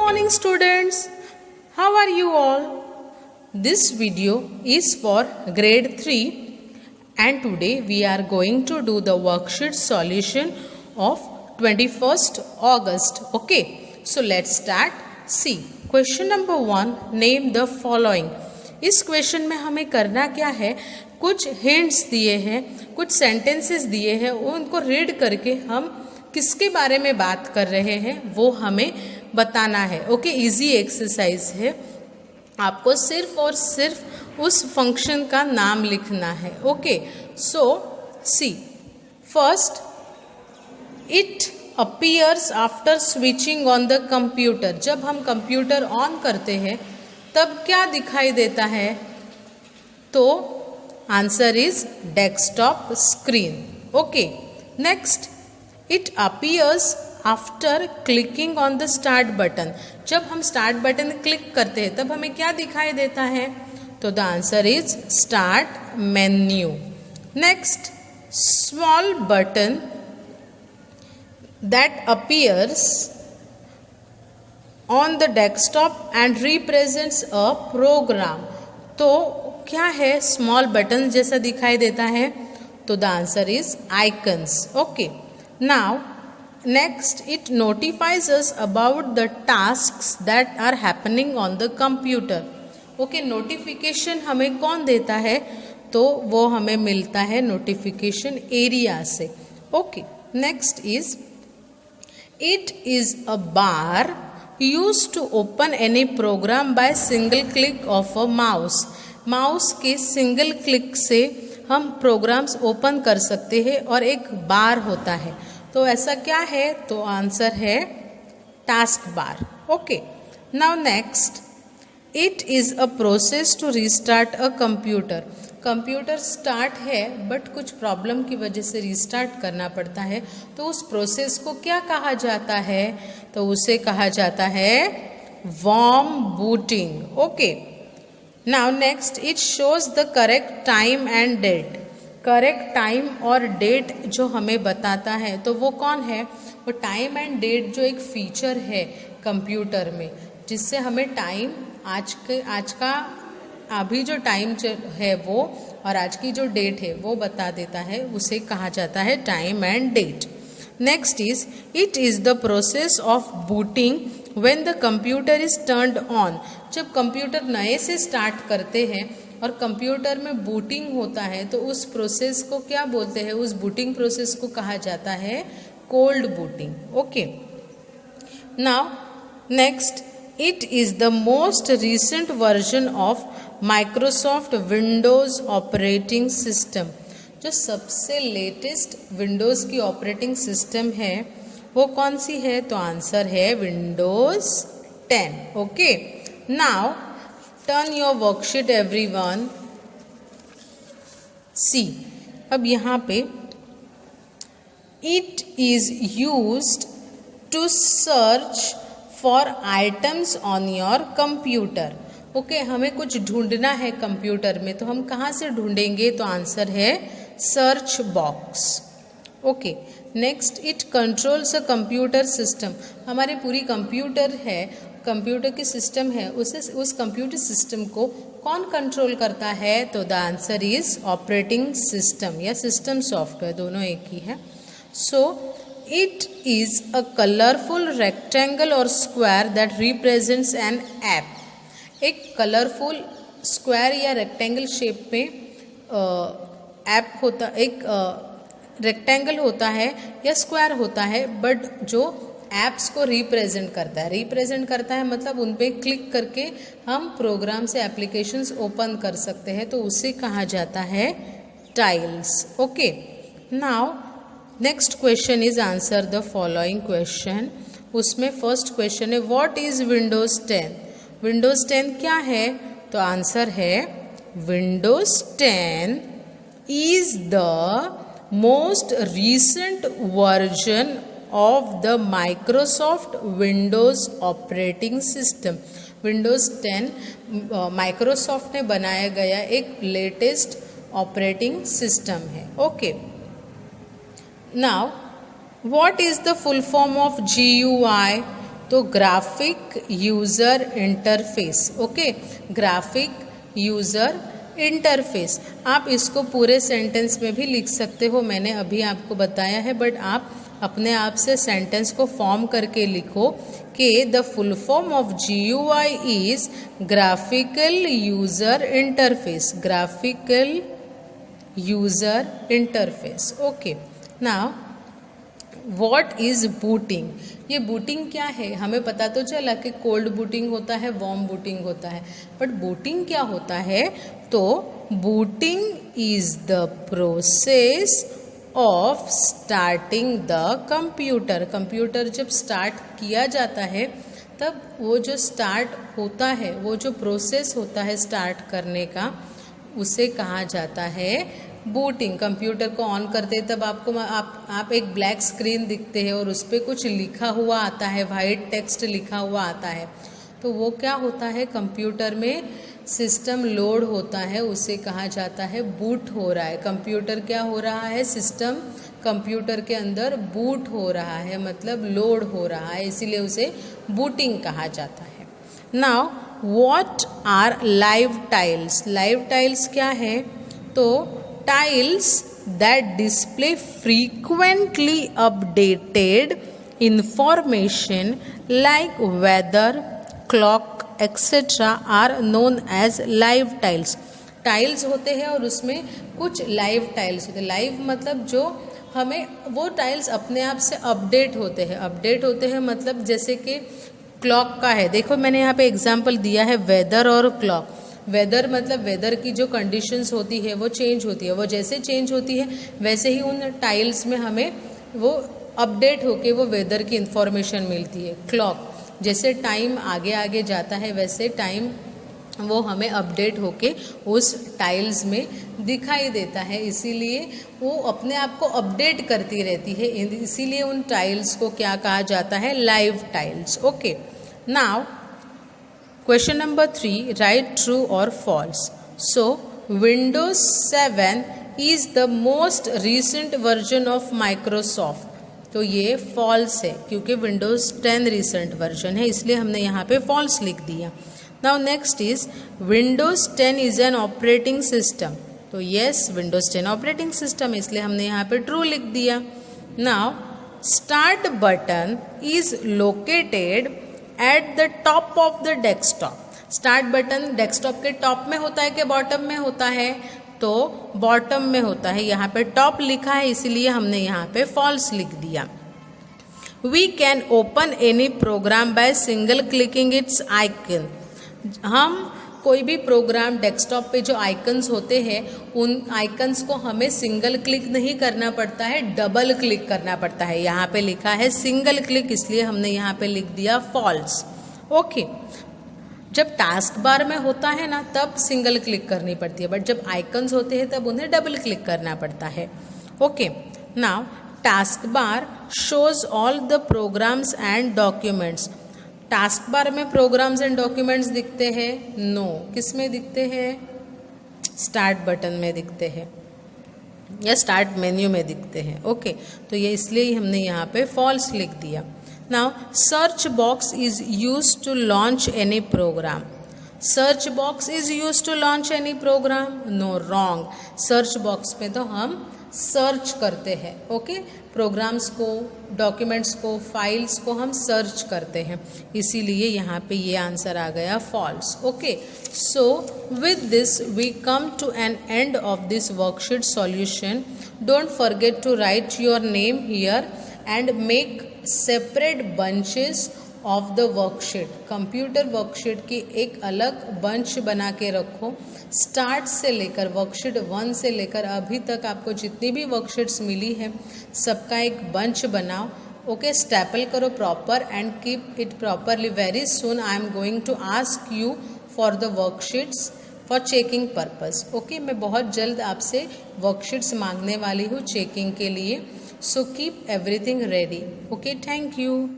morning students, how are you all? This video is for grade 3 and today we are going to do the worksheet solution of 21st August. Okay, so let's start. See, question number 1, name the following. इस question में हमें करना क्या है, कुछ hints दिए हैं, कुछ सेंटेंसेस दिए हैं, उनको रीड करके हम किसके बारे में बात कर रहे हैं वो हमें बताना है. ओके, इजी एक्सरसाइज है. आपको सिर्फ और सिर्फ उस फंक्शन का नाम लिखना है. Okay, so see first, it appears after switching on the computer. जब हम कंप्यूटर ऑन करते हैं तब क्या दिखाई देता है? तो answer is desktop screen. Okay, next, it appears after clicking on the start button. जब हम स्टार्ट बटन क्लिक करते हैं तब हमें क्या दिखाई देता है? तो the answer is start menu. Next, small button that appears on the desktop and represents a program. तो क्या है स्मॉल बटन जैसा दिखाई देता है? तो the answer is icons. Okay, now next, it notifies us about the tasks that are happening on the computer. okay, notification हमें कौन देता है? तो वो हमें मिलता है notification area से. okay, next is, it is a bar used to open any program by single click of a mouse. Mouse के सिंगल क्लिक से हम प्रोग्राम्स ओपन कर सकते हैं और एक बार होता है. तो ऐसा क्या है? तो आंसर है taskbar. Okay, now next, it is a process to restart a computer. Computer start है बट कुछ प्रॉब्लम की वजह से रीस्टार्ट करना पड़ता है. तो उस प्रोसेस को क्या कहा जाता है? तो उसे कहा जाता है warm booting. Okay, now next, it shows the correct time and date. Correct time और डेट जो हमें बताता है तो वो कौन है? वो टाइम एंड डेट जो एक फीचर है कंप्यूटर में जिससे हमें टाइम आज का अभी जो टाइम है वो और आज की जो डेट है वो बता देता है. उसे कहा जाता है time and date. Next is, it is the process of booting when the computer is turned on. जब कंप्यूटर नए से स्टार्ट करते हैं और कंप्यूटर में बूटिंग होता है तो उस प्रोसेस को क्या बोलते हैं? उस बूटिंग प्रोसेस को कहा जाता है cold booting. Okay, now next, it is the most recent version of Microsoft Windows operating system. जो सबसे लेटेस्ट विंडोज़ की ऑपरेटिंग सिस्टम है वो कौन सी है? तो आंसर है Windows 10. Okay, now turn your worksheet everyone. See, अब यहाँ पे it is used to search for items on your computer. Okay, हमें कुछ ढूंढना है कंप्यूटर में तो हम कहाँ से ढूंढेंगे? तो आंसर है search box. Okay, next, it controls a computer system. हमारे पूरी कंप्यूटर है, कंप्यूटर की सिस्टम है, उस कंप्यूटर सिस्टम को कौन कंट्रोल करता है? तो the answer is operating system या सिस्टम सॉफ्टवेयर, दोनों एक ही है. So it is a colourful rectangle और square that represents an app. एक कलरफुल स्क्वायर या रेक्टेंगल शेप में ऐप होता, एक रेक्टेंगल होता है या स्क्वायर होता है बट जो ऐप्स को रिप्रेजेंट करता है. रिप्रेजेंट करता है मतलब उन पे क्लिक करके हम प्रोग्राम से एप्लीकेशंस ओपन कर सकते हैं तो उसे कहा जाता है tiles. Okay, now next question is answer the following question. उसमें फर्स्ट क्वेश्चन है, व्हाट इज विंडोज 10. विंडोज 10 क्या है? तो आंसर है Windows 10 is the most recent version of the Microsoft Windows operating system. Windows 10 Microsoft ने बनाया गया एक लेटेस्ट ऑपरेटिंग सिस्टम है. Okay, now what is the full form of GUI? तो graphic user interface. Okay, graphic user interface. आप इसको पूरे sentence में भी लिख सकते हो, मैंने अभी आपको बताया है, बट आप अपने आप से सेंटेंस को फॉर्म करके लिखो कि the full form of GUI is graphical user interface. Graphical user interface. Okay, now what is booting? ये बूटिंग क्या है? हमें पता तो चला कि कोल्ड बूटिंग होता है, वार्म बूटिंग होता है, बट बूटिंग क्या होता है? तो booting is the process of starting the computer. Computer जब स्टार्ट किया जाता है तब वो जो स्टार्ट होता है, वो जो प्रोसेस होता है स्टार्ट करने का, उसे कहा जाता है बूटिंग। कंप्यूटर को ऑन करते हैं तब आपको आप एक ब्लैक स्क्रीन दिखते हैं और उस पर कुछ लिखा हुआ आता है, वाइट टेक्स्ट लिखा हुआ आता है, तो वो क्या होता है? कंप्यूटर में सिस्टम लोड होता है, उसे कहा जाता है बूट हो रहा है। कंप्यूटर क्या हो रहा है? सिस्टम कंप्यूटर के अंदर बूट हो रहा है, मतलब लोड हो रहा है, इसीलिए उसे बूटिंग कहा जाता है। Now what are live tiles? Live tiles क्या है? तो tiles that display frequently updated information like weather, clock etcetera are known as live tiles. Tiles होते हैं और उसमें कुछ लाइव टाइल्स होते हैं। लाइव मतलब जो हमें वो टाइल्स अपने आप से अपडेट होते हैं। अपडेट होते हैं मतलब जैसे कि क्लॉक का है, देखो मैंने यहाँ पे एग्जांपल दिया है वेदर और क्लॉक। वेदर मतलब वेदर की जो कंडीशंस होती है वो चेंज होती है, वो जैसे चेंज होती है वैसे ही उन टाइल्स में हमें वो अपडेट होके वो वेदर की इंफॉर्मेशन मिलती है। क्लॉक जैसे टाइम आगे आगे जाता है वैसे टाइम वो हमें अपडेट होके उस टाइल्स में दिखाई देता है, इसीलिए वो अपने आप को अपडेट करती रहती है, इसीलिए उन टाइल्स को क्या कहा जाता है? Live tiles. Okay, now question number 3, right true और false. So Windows 7 is the most recent version of Microsoft. तो ये फॉल्स है क्योंकि Windows 10 रिसेंट वर्जन है, इसलिए हमने यहाँ पे फॉल्स लिख दिया। Now next is Windows 10 is an operating system. तो यस, Windows 10 ऑपरेटिंग सिस्टम है, इसलिए हमने यहाँ पे ट्रू लिख दिया। Now start button is located at the top of the desktop. Start button desktop के टॉप में होता है कि बॉटम में होता है? तो बॉटम में होता है, यहाँ पे टॉप लिखा है इसीलिए हमने यहाँ पे फॉल्स लिख दिया। We can open any program by single clicking its icon. हम कोई भी प्रोग्राम डेस्कटॉप पे जो आइकन्स होते हैं उन आइकन्स को हमें सिंगल क्लिक नहीं करना पड़ता है, डबल क्लिक करना पड़ता है। यहाँ पे लिखा है सिंगल क्लिक, इसलिए हमने यहाँ पे लिख दिया फॉल्स। ओके, जब टास्क बार में होता है ना तब सिंगल क्लिक करनी पड़ती है, बट जब आइकन्स होते हैं तब उन्हें डबल क्लिक करना पड़ता है। Okay, now taskbar shows all the programs and documents. Taskbar में प्रोग्राम्स एंड डॉक्यूमेंट्स दिखते हैं? नो। किस में दिखते हैं? स्टार्ट बटन में दिखते हैं या स्टार्ट मेन्यू में दिखते हैं। ओके, तो ये इसलिए हमने यहाँ पे फॉल्स लिख दिया। Now search box is use to launch any program. Search box is use to launch any program? No, wrong. Search box में तो हम सर्च करते हैं, ओके, प्रोग्राम्स को, डॉक्यूमेंट्स को, फाइल्स को हम सर्च करते हैं, इसीलिए यहाँ पे ये आंसर आ गया false. Okay, so with this we come to an end of this worksheet solution. Don't forget to write your name here and make separate bunches of the worksheet. Computer worksheet की एक अलग bunch बना के रखो। Start से लेकर worksheet 1 से लेकर अभी तक आपको जितनी भी वर्कशीट्स मिली है सबका एक बंच बनाओ। ओके, स्टैपल करो proper and keep it properly. Very soon I am going to ask you for the worksheets for checking purpose. Okay, मैं बहुत जल्द आपसे वर्कशीट्स मांगने वाली हूँ चेकिंग के लिए। So keep everything ready. Okay, thank you.